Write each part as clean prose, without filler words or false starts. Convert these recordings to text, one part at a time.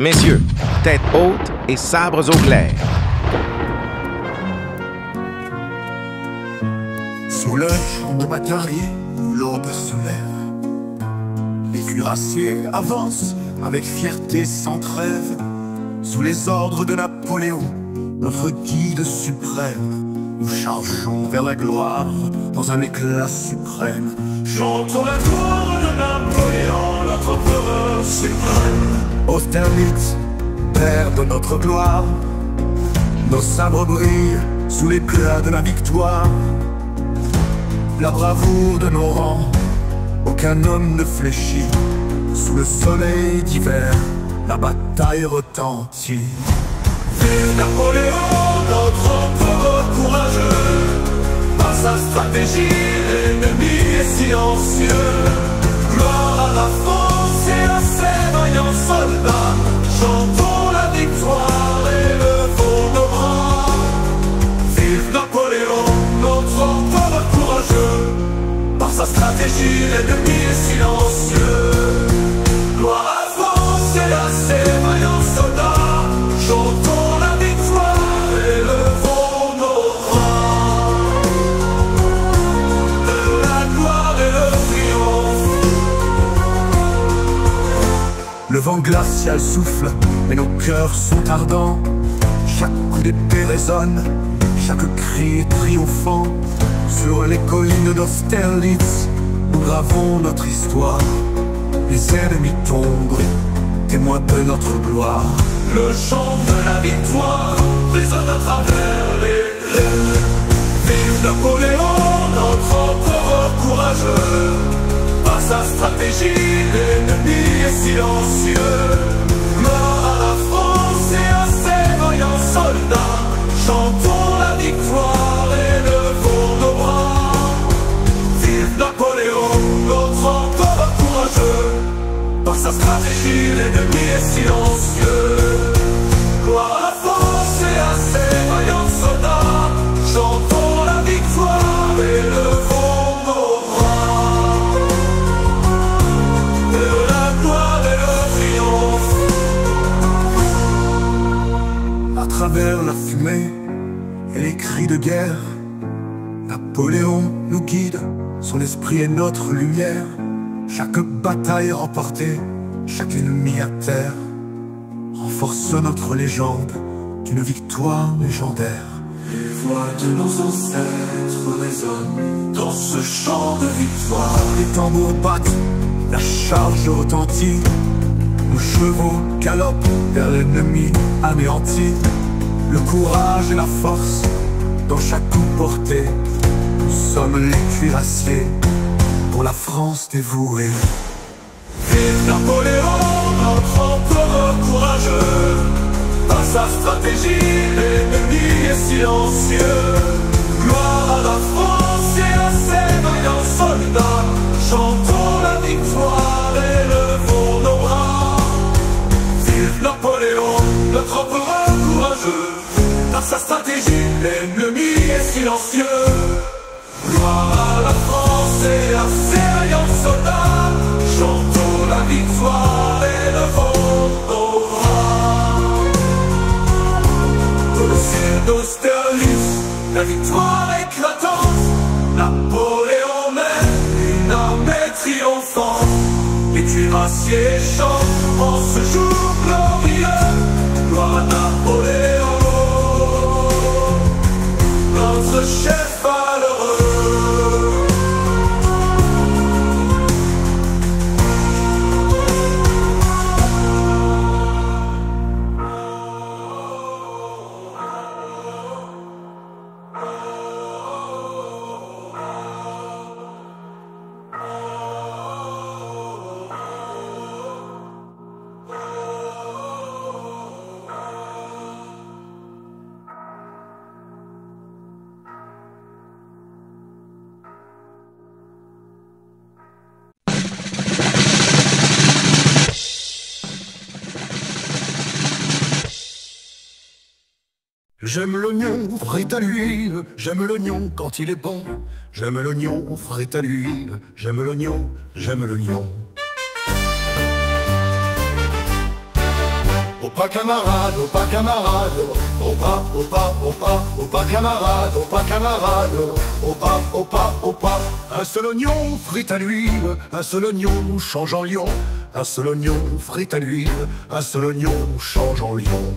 Messieurs, tête haute et sabres au clair. Sous le champ de bataille, l'aube se lève. Les cuirassiers avancent avec fierté sans trêve. Sous les ordres de Napoléon, notre guide suprême, nous chargeons vers la gloire dans un éclat suprême. Chantons la gloire de Napoléon, notre empereur suprême. Austerlitz, père de notre gloire, nos sabres brillent sous l'éclat de la victoire. La bravoure de nos rangs, aucun homme ne fléchit. Sous le soleil d'hiver, la bataille retentit. Vive Napoléon, notre empereur courageux. Par sa stratégie, l'ennemi est silencieux. Gloire à la France et à ses vaillants soldats. Chantons la victoire et levons nos bras. Vive Napoléon, notre empereur courageux. Par sa stratégie, l'ennemi est silencieux. Gloire à la France et à ses vaillants soldats. Chantons la victoire et levons nos bras. De la gloire et le triomphe. Le vent glacial souffle, mais nos cœurs sont ardents. Chaque coup d'épée résonne, chaque cri est triomphant. Sur les collines d'Austerlitz, nous gravons notre histoire. Les ennemis tombent, témoins de notre gloire. Le chant de la victoire résonne à travers les plaines. Vive Napoléon, notre empereur courageux. Par sa stratégie, l'ennemi est silencieux. Mort à la France et à ses vaillants soldats. Chantons la victoire et levons nos bras. Vive Napoléon, notre empereur courageux. Par sa stratégie, l'ennemi est silencieux. Gloire à la France et à ses vaillants soldats. Chantons la victoire et levons nos bras. De la gloire et le triomphe. À travers la fumée et les cris de guerre, Napoléon nous guide, son esprit est notre lumière. Chaque bataille remportée, chaque ennemi à terre, renforce notre légende d'une victoire légendaire. Les voix de nos ancêtres résonnent dans ce chant de victoire. Les tambours battent, la charge retentit. Nos chevaux galopent vers l'ennemi anéanti. Le courage et la force dans chaque coup porté. Nous sommes les cuirassiers pour la France dévouée. Vive Napoléon, notre empereur courageux. Par sa stratégie, l'ennemi est silencieux. Gloire à la France et à ses vaillants soldats. Chantons la victoire et levons nos bras. Vive Napoléon, notre empereur courageux. Par sa stratégie, l'ennemi est silencieux. Gloire à la France et à ses vaillants soldats. Chantons la victoire et levons nos bras. Au ciel d'Austerlitz, la victoire éclatante. Napoléon mène une armée triomphante. Les cuirassiers chantent en ce jour glorieux. Gloire à Napoléon, notre chef valeureux. J'aime l'oignon frit à l'huile, j'aime l'oignon quand il est bon. J'aime l'oignon frit à l'huile, j'aime l'oignon, j'aime l'oignon. Opa camarade, opa camarade, opa, opa, opa, opa camarade, opa camarade, opa, opa, opa. Un seul oignon frit à l'huile, un seul oignon change en lion. Un seul oignon frit à l'huile, un seul oignon change en lion.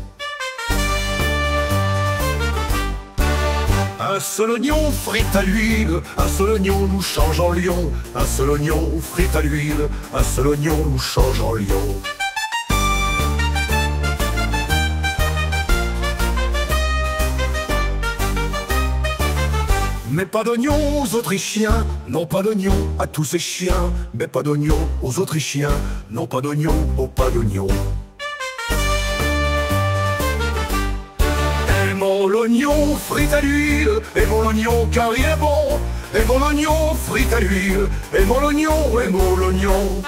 Un seul oignon frit à l'huile, un seul oignon nous change en lion. Un seul oignon frit à l'huile, un seul oignon nous change en lion. Mais pas d'oignons aux Autrichiens, non pas d'oignons à tous ces chiens. Mais pas d'oignons aux Autrichiens, non pas d'oignons aux pas d'oignons. Aimons l'oignon frit à l'huile, aimons l'oignon car il est bon. Aimons l'oignon frit à l'huile, aimons l'oignon, aimons l'oignon.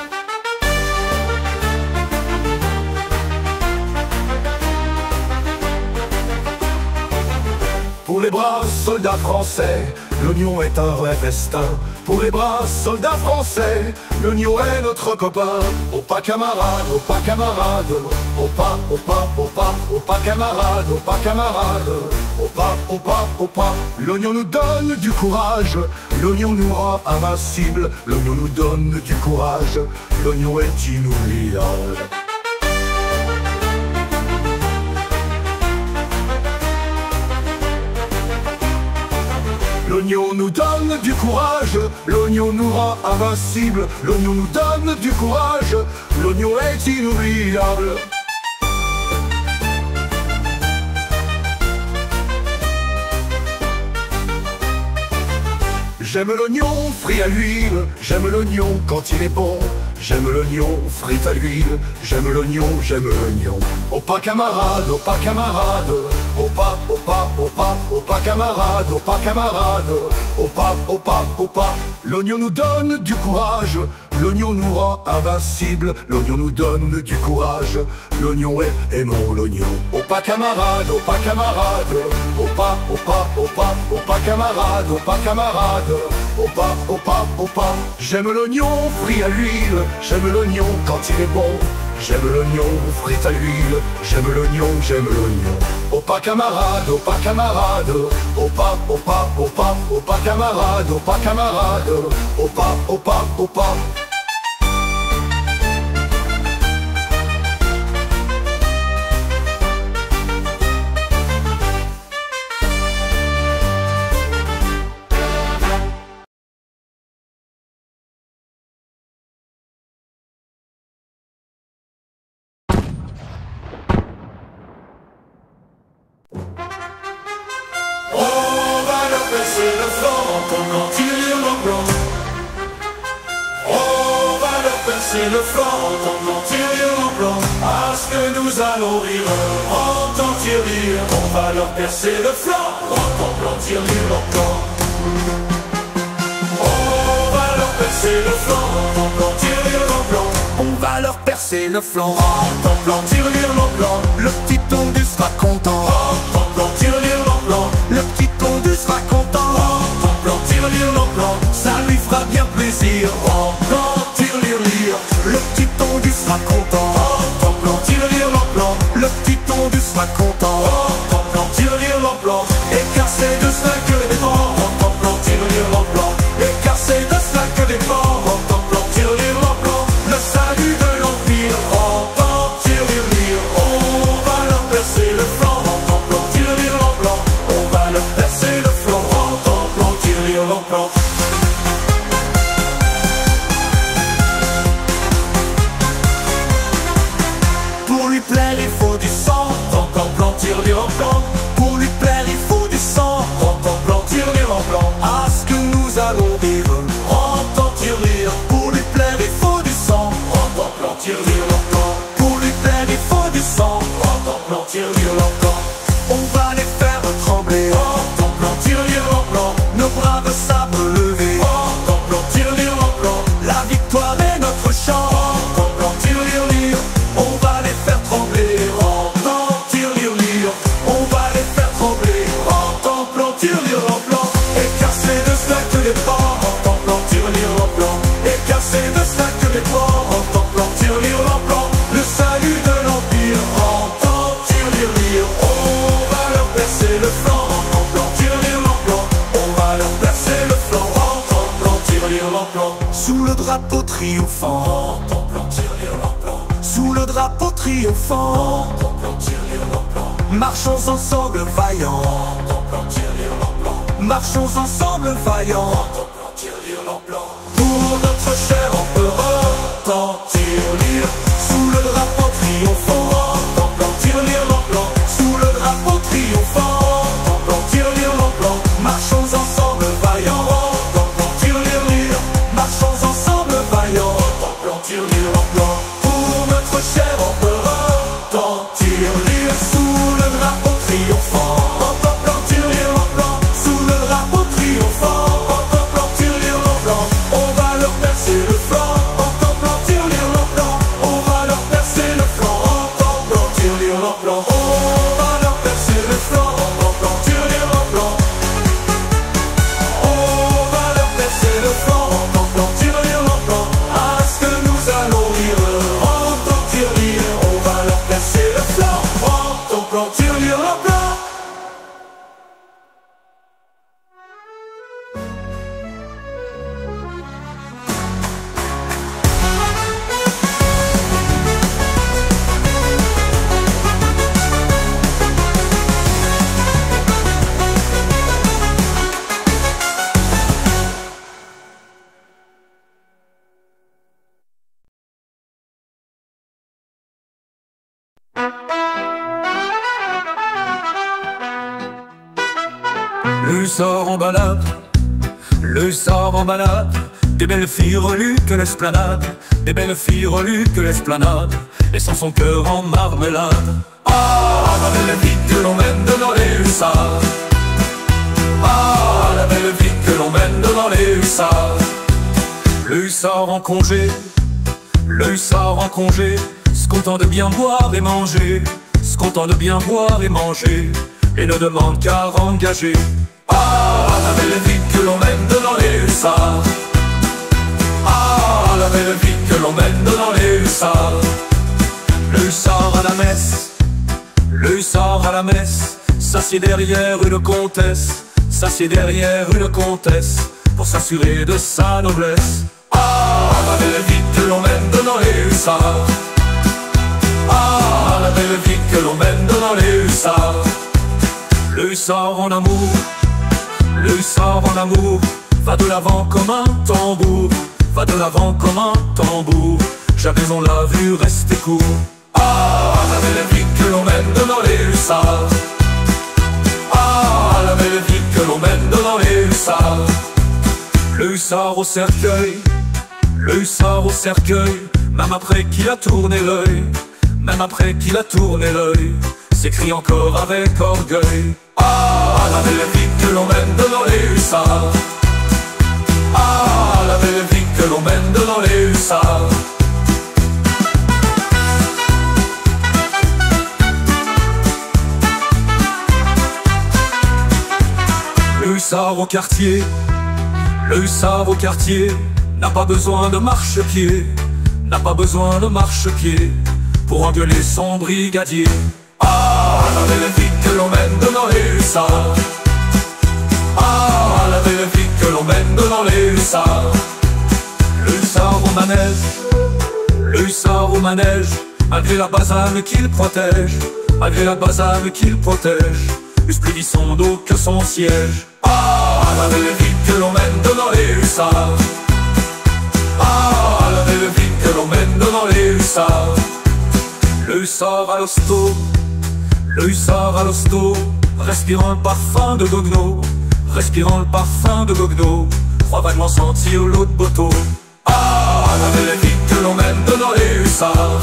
Pour les braves soldats français, l'oignon est un vrai festin. Pour les braves soldats français, l'oignon est notre copain. Opa camarade, opa camarade, opa, opa, opa, opa camarade, opa camarade, opa, opa, opa. L'oignon nous donne du courage, l'oignon nous rend invincible. L'oignon nous donne du courage, l'oignon est inoubliable. L'oignon nous donne du courage, l'oignon nous rend invincible. L'oignon nous donne du courage, l'oignon est inoubliable. J'aime l'oignon frit à l'huile, j'aime l'oignon quand il est bon. J'aime l'oignon frit à l'huile, j'aime l'oignon, j'aime l'oignon. Opa camarade, opa camarade, opa, opa, opa, opa camarade, opa camarade, opa, opa, opa. L'oignon nous donne du courage, l'oignon nous rend invincible. L'oignon nous donne du courage, l'oignon est, aimons l'oignon. Opa camarade, opa camarade, opa, opa, opa, opa camarade, opa camarade, opa, opa, opa. J'aime l'oignon frit à l'huile, j'aime l'oignon quand il est bon. J'aime l'oignon frit à l'huile, j'aime l'oignon, j'aime l'oignon. Opa camarade, opa camarade, opa, opa, opa, opa camarade, opa camarade, opa, opa, opa. C'est le flanc quand il est blanc. On va leur percer le flanc quand il est blanc. Parce que nous allons rire, entendre rire. On va leur percer le flanc quand il est blanc. On va leur percer le flanc quand il est blanc. On va leur percer le flanc, Entendre tirer blanc. le petit tondu sera content. Entendre tirer blanc. Le petit tondu sera content. Ça lui fera bien plaisir. Lire, le petit tondu sera content. Le petit tondu sera content. Et car c'est de cela que dépend. Et car c'est de cela que dépend. Le salut de l'Empire. On va leur percer le flanc. On va leur percer le flanc. Pour lui plaire il faut du sang. Pour lui plaire il faut du sang. À ce que nous allons vivre, Rire. pour lui plaire il faut du sang. Pour lui plaire il faut du sang. On va les faire trembler, nos braves sabres levés. La victoire est notre chant. On va les faire trembler, On va drapeau triomphant, sous le drapeau triomphant, marchons ensemble vaillants, marchons ensemble vaillants, pour notre cher empereur, tirelire, sous le drapeau triomphant, tirelire l'emplant, sous le drapeau triomphant, tirelire l'emplant, marchons ensemble vaillants, tirelire, marchons ensemble vaillants, tirelire l'emplant, pour notre cher empereur, tirelire, sous le drapeau triomphant, tirelire l'emplant, sous le drapeau triomphant, tirelire l'emplant, on va leur percer le flanc, tirelire l'emplant, on va leur percer le flanc, tirelire l'emplant, on va leur percer le flanc, tirelire l'emplant, on va leur percer le flanc, tirelire l'emplant, à ce que nous allons rire, tirelire, on va leur percer le flanc, tirelire l'emplant. Le sort en balade, le sort en balade, des belles filles relues que l'esplanade, des belles filles relues que l'esplanade, et sans son cœur en marmelade. Ah, la belle vie que l'on mène dans les hussards. Ah, la belle vie que l'on mène dans les hussards. Le hussard en congé, le hussard en congé, se content de bien boire et manger, se content de bien boire et manger, et ne demande qu'à engager. Ah, la belle vie que l'on mène dans les hussards. Ah, la belle vie que l'on mène dans les hussards. Le hussard à la messe, le hussard à la messe, s'assied derrière une comtesse, s'assied derrière une comtesse, pour s'assurer de sa noblesse. Ah, la belle vie que l'on mène dans les hussards. Ah, la belle vie que l'on mène dans les hussards. Le hussard en amour, le hussard en amour, va de l'avant comme un tambour, va de l'avant comme un tambour, jamais on l'a vu rester court. Ah, la belle vie que l'on mène dans les hussards. Ah, la belle vie que l'on mène dans les hussards. Le hussard au cercueil, le hussard au cercueil, même après qu'il a tourné l'œil, même après qu'il a tourné l'œil, s'écrie encore avec orgueil. Ah, la belle vie que l'on mène dans les hussards. Ah, la belle vie que l'on mène dans les hussards. Le hussard au quartier, le hussard au quartier, n'a pas besoin de marchepied, n'a pas besoin de marchepied, pour engueuler son brigadier. Ah, la belle vie que l'on mène dans les hussards. Ah, la belle vie que l'on mène dans les hussards. Le hussard au manège, le hussard au manège, malgré la basane qu'il protège, malgré la basane qu'il protège, plus plus dit son dos que son siège. Ah, la belle vie que l'on mène dans les hussards. Ah, la belle vie que l'on mène dans les hussards. Le hussard à l'hosto, le hussard à l'hosto, respirant le parfum de Gogno, respirant le parfum de Gogno, croit vaguement sentir l'eau de Boto. Ah, la belle vie que l'on mène dans les hussards.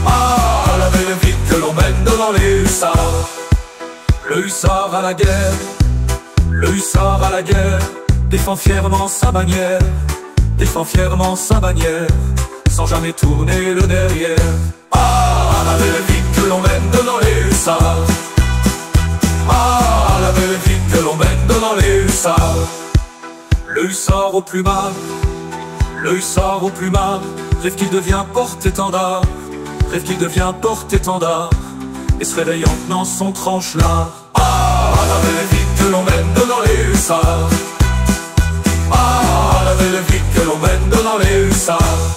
Ah, la belle vie que l'on mène dans les hussards. Le hussard à la guerre, le hussard à la guerre, défend fièrement sa bannière, défend fièrement sa bannière, sans jamais tourner le derrière. Ah, la belle vie que l'on mène dans les hussards. Ah, la belle vie que l'on mène dans les hussards. Le hussard au plumard, le hussard au plumard, rêve qu'il devient porte-étendard, rêve qu'il devient porte-étendard, et se réveille en tenant son tranche-là. Ah, la belle vie que l'on mène dans les hussards. Ah, la et le vide que l'on mène dans les hussards.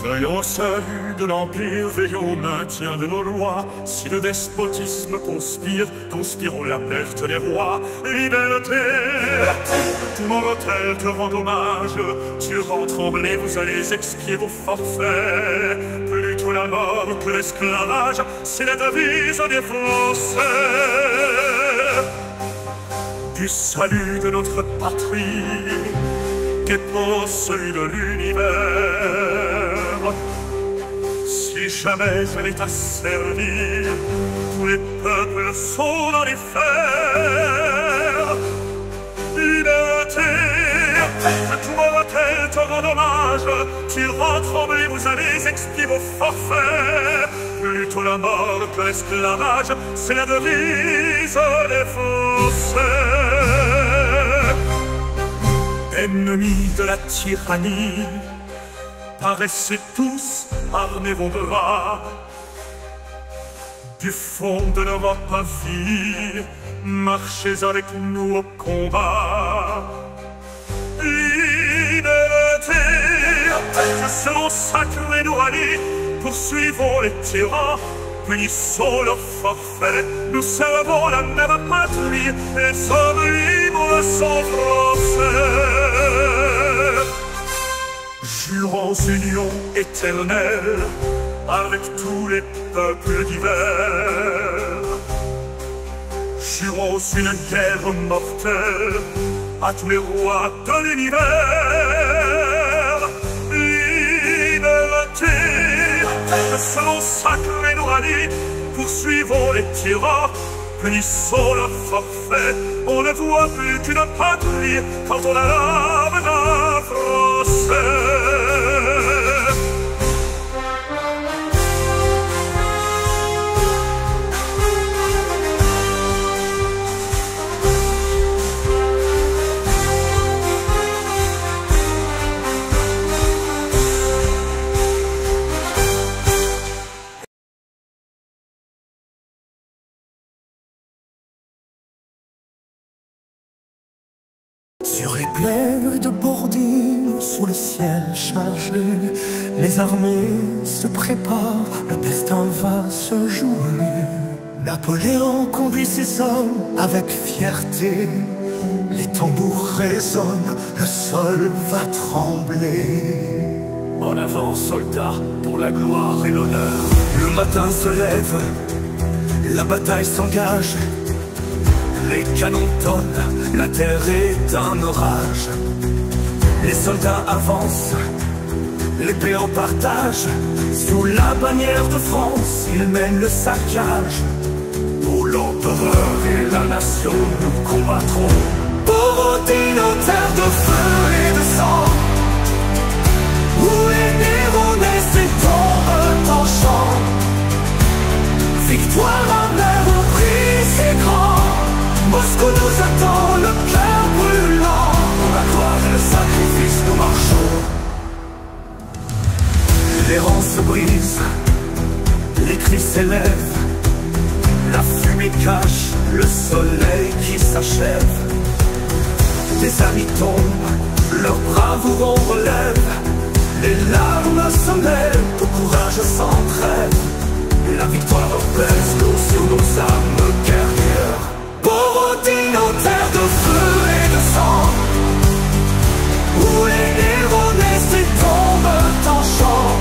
Veillons au salut de l'Empire, veillons au maintien de nos lois. Si le despotisme conspire, conspirons la perte des rois. Liberté, tout mon hôtel te rend hommage. Tu rends trembler, vous allez expier vos forfaits. Plutôt la mort que l'esclavage, c'est la devise des Français. Du salut de notre patrie, dépend celui de l'univers. Si jamais elle est asservie, tous les peuples sont dans les fers. Liberté, tout mon hôtel te rend hommage. Tu rends trembler, vous allez expier vos forfaits. Plutôt la mort que l'esclavage, c'est la devise des Français. Ennemis de la tyrannie, paraissez tous, armez vos bras. Du fond de l'Europe à vie, marchez avec nous au combat. Liberté, selon sacré nous rallie, poursuivons les tyrans, punissons leurs forfaits. Nous servons la même patrie et sommes libres sans Français. Jurons union éternelle avec tous les peuples divers. Jurons une guerre mortelle à tous les rois de l'univers. Liberté, selon sacré nous rallie, poursuivons les tyrans, punissons leurs forfaits. On ne voit plus qu'une patrie quand on a l'âme d'un Français. Sur les plaines de Bourdieu, sous le ciel chargé, les armées se préparent, le destin va se jouer. Napoléon conduit ses hommes avec fierté, les tambours résonnent, le sol va trembler. En avant, soldats, pour la gloire et l'honneur. Le matin se lève, la bataille s'engage. Les canons tonnent, la terre est un orage. Les soldats avancent, l'épée en partage. Sous la bannière de France, ils mènent le saccage. Pour l'empereur et la nation, nous combattrons. Pour Odile, nos terres de feu et de sang, où les héros naissent et tombent en chant. Victoire amère au prix si grand. Moscou nous attend, le cœur brûlant. Pour la gloire et le sacrifice, nous marchons. Les rangs se brisent, les cris s'élèvent. La fumée cache le soleil qui s'achève. Des amis tombent, leurs bravoure on relève. Les larmes se mêlent, au courage sans trêve. La victoire pèse lourd sur nos âmes guerrières. Borodine, nos terres de feu et de sang, où les héros naissent et tombent en chant.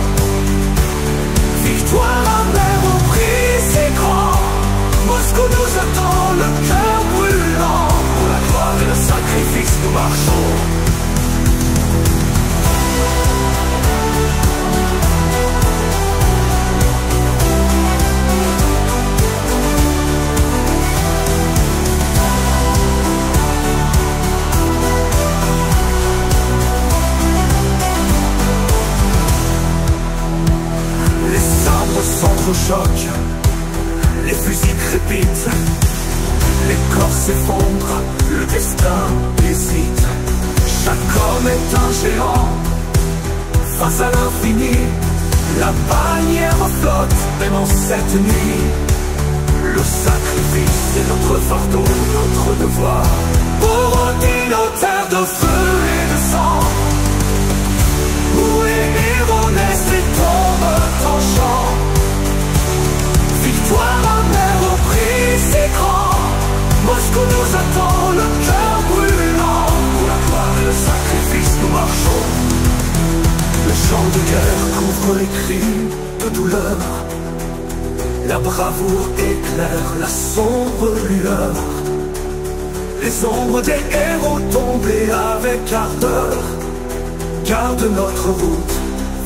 Victoire amère au prix si grand. Moscou nous attend, le cœur brûlant. Pour la gloire et le sacrifice, nous marchons. choc, les fusils crépitent, les corps s'effondrent, le destin hésite. Chaque homme est un géant, face à l'infini. La bannière flotte, même en cette nuit. Le sacrifice est notre fardeau, notre devoir. Pour ôter nos terres de feu et de sang, où les héros naissent et tombent en chant. Victoire amère au prix si grand. Moscou nous attend, le cœur brûlant. Pour la gloire et le sacrifice nous marchons. Le chant de guerre couvre les cris de douleur. La bravoure éclaire la sombre lueur. Les ombres des héros tombés avec ardeur gardent notre route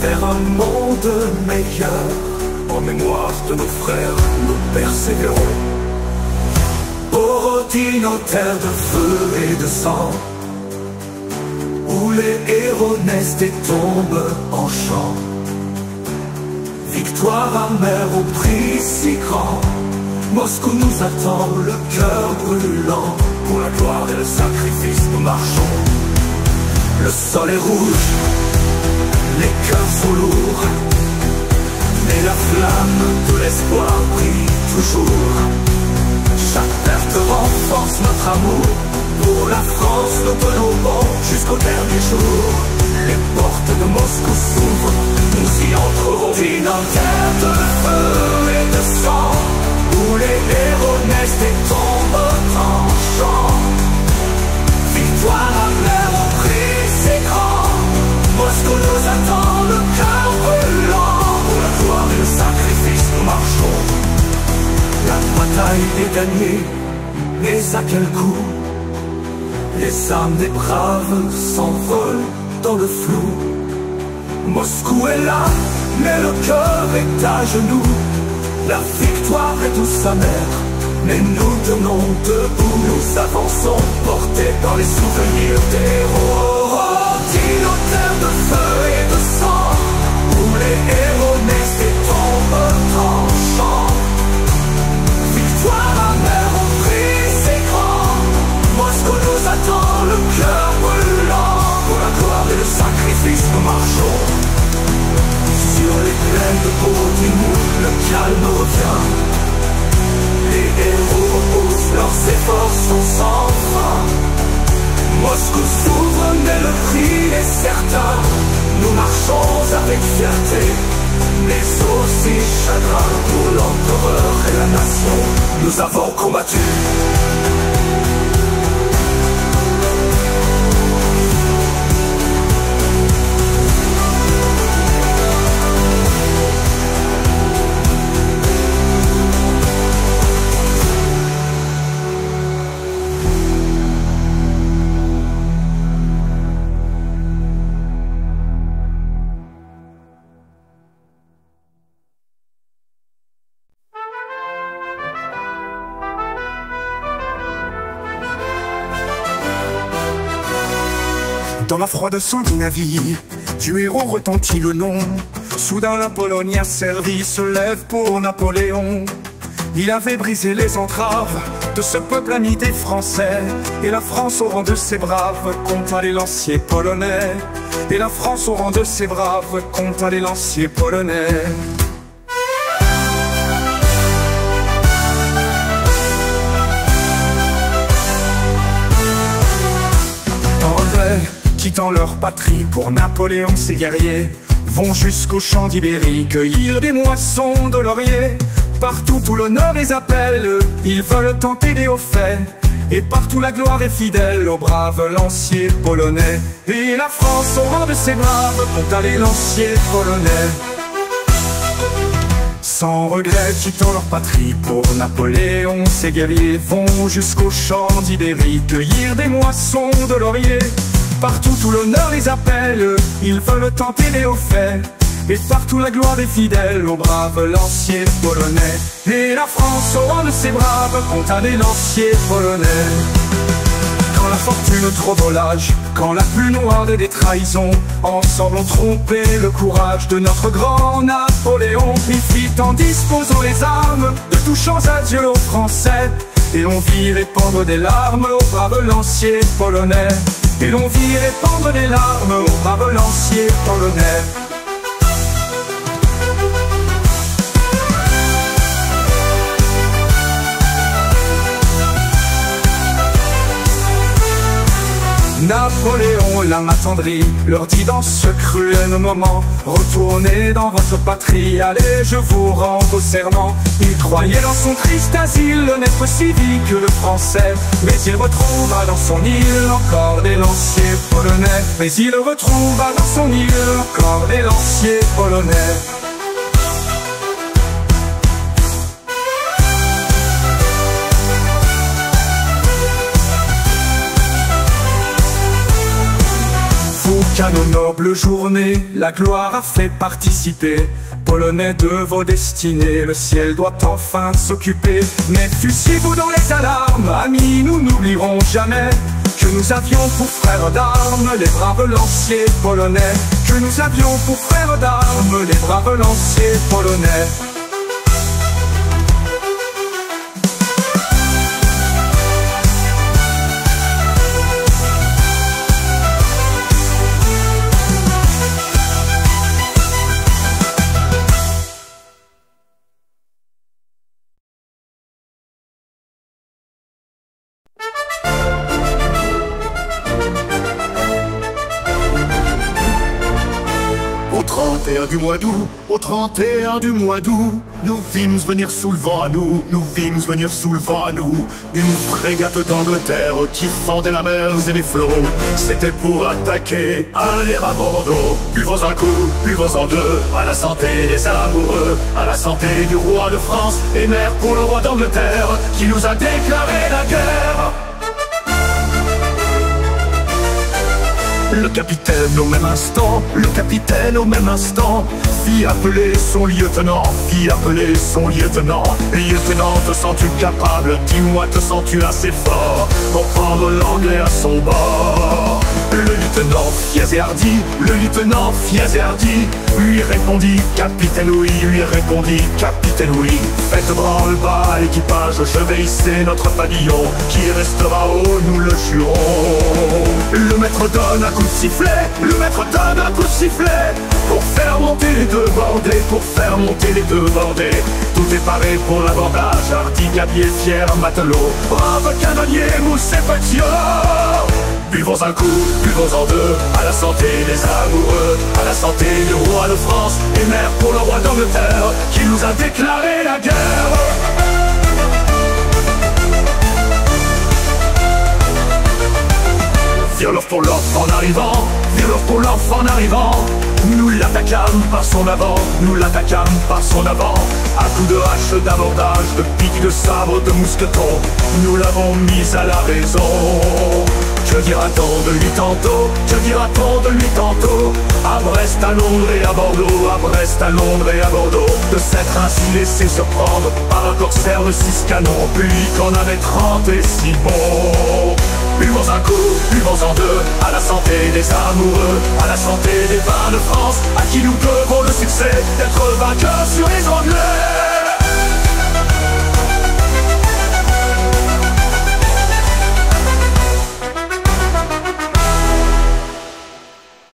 vers un monde meilleur. En mémoire de nos frères, nous persévérons. Pour ôter nos terres de feu et de sang, où les héros naissent et tombent en chant. Victoire amère au prix si grand. Moscou nous attend, le cœur brûlant. Pour la gloire et le sacrifice nous marchons. Le sol est rouge, les cœurs sont lourds, mais la flamme de l'espoir brille toujours. Chaque perte renforce notre amour. Pour la France, nous tenons bon jusqu'au dernier jour. Les portes de Moscou s'ouvrent, nous y entrerons. Une terre de feu et de sang, où les héros naissent et tombent en chant. Victoire amère au prix si grand. Moscou nous attend, le cœur brûlant. Pour la gloire et le sacrifice, nous marchons. La bataille est gagnée, mais à quel coût? Les âmes des braves s'envolent dans le flou. Moscou est là, mais le cœur est à genoux. La victoire est douce amère, mais nous tenons debout. Nous avançons, portés dans les souvenirs des héros. Dit nos terres de feu et de sang, où les héros naissent et tombent en chant. Victoire amère au prix si grand. Moscou nous attend, le cœur brûlant. Pour la gloire et le sacrifice, nous marchons. Sur les plaines de Bodimou, le calme revient. Les héros reposent, leurs efforts sont sans fin. Moscou s'ouvre, mais le prix est certain. Nous marchons avec fierté, mais aussi chagrin. Pour l'empereur et la nation, nous avons combattu. Dans la froide Scandinavie, du héros retentit le nom. Soudain la Pologne asservie se lève pour Napoléon. Il avait brisé les entraves de ce peuple ami des Français. Et la France au rang de ses braves compta les lanciers polonais. Et la France au rang de ses braves compta les lanciers polonais. Quittant leur patrie pour Napoléon, ses guerriers vont jusqu'au champ d'Ibérie cueillir des moissons de laurier. Partout où l'honneur les appelle, ils veulent tenter des hauts faits. Et partout la gloire est fidèle aux braves lanciers polonais. Et la France au rang de ses braves compta les lanciers polonais. Sans regret, quittant leur patrie pour Napoléon, ces guerriers vont jusqu'au champ d'Ibérie cueillir des moissons de laurier. Partout où l'honneur les appelle, ils veulent tenter les hauts faits. Et partout la gloire est fidèle aux braves lanciers polonais. Et la France au rang de ses braves compta les lanciers polonais. Quand quand la fortune trop volage, quand la plus noire des trahisons, ensemble ont trompé le courage de notre grand Napoléon. Il fit en disposant les armes de touchants adieux aux Français, et l'on vit répandre des larmes aux braves lanciers polonais. Et l'on vit répandre des larmes aux braves lanciers polonais. Napoléon l'âme attendrie leur dit dans ce cruel moment: retournez dans votre patrie, allez je vous rends au serment. Il croyait dans son triste asile n'être civique le français, mais il retrouva dans son île encore des lanciers polonais. Mais il retrouva dans son île encore des lanciers polonais. Qu'à nos nobles journées, la gloire a fait participer. Polonais de vos destinées, le ciel doit enfin s'occuper. Mais fussiez-vous dans les alarmes, amis, nous n'oublierons jamais que nous avions pour frères d'armes les braves lanciers polonais. Que nous avions pour frères d'armes les braves lanciers polonais. Du mois d'août, au 31 du mois d'août, nous vîmes venir sous le vent à nous, nous vîmes venir sous le vent à nous, une frégate d'Angleterre qui fendait la mer et les flots. C'était pour attaquer, aller à Bordeaux. Buvons un coup, buvons en deux, à la santé des amoureux, à la santé du roi de France et mère pour le roi d'Angleterre qui nous a déclaré la guerre. Le capitaine au même instant, le capitaine au même instant fit appeler son lieutenant, fit appeler son lieutenant. Lieutenant, te sens-tu capable? Dis-moi, te sens-tu assez fort pour prendre l'anglais à son bord? Le lieutenant fier et hardi, le lieutenant fier et hardi lui répondit: capitaine oui, lui répondit capitaine oui. Faites branle-bas équipage, je vais hisser notre pavillon qui restera haut, nous le jurons. Le maître donne un coup de sifflet, le maître donne un coup de sifflet pour faire monter les deux bordées, pour faire monter les deux bordées. Tout est paré pour l'abordage, hardi, gabier, fier, matelot, brave canonnier, mousse et petiot. Buvons un coup, buvons en deux, à la santé des amoureux, à la santé du roi de France et mère pour le roi d'Angleterre qui nous a déclaré la guerre. Virlof pour l'off en arrivant, Virlof pour l'off en arrivant. Nous l'attaquâmes par son avant, nous l'attaquâmes par son avant. À coups de hache, d'abordage, de pique, de sabre, de mousqueton, nous l'avons mis à la raison. Que dira-t-on de lui tantôt? Que dira-t-on de lui tantôt? À Brest, à Londres et à Bordeaux, à Brest, à Londres et à Bordeaux, de s'être ainsi laissé surprendre par un corsaire de 6 canons, lui qu'en avait 30 et si bon. Buvons un coup, buvons en deux, à la santé des amoureux, à la santé des vins de France, à qui nous devons le succès d'être vainqueurs sur les Anglais.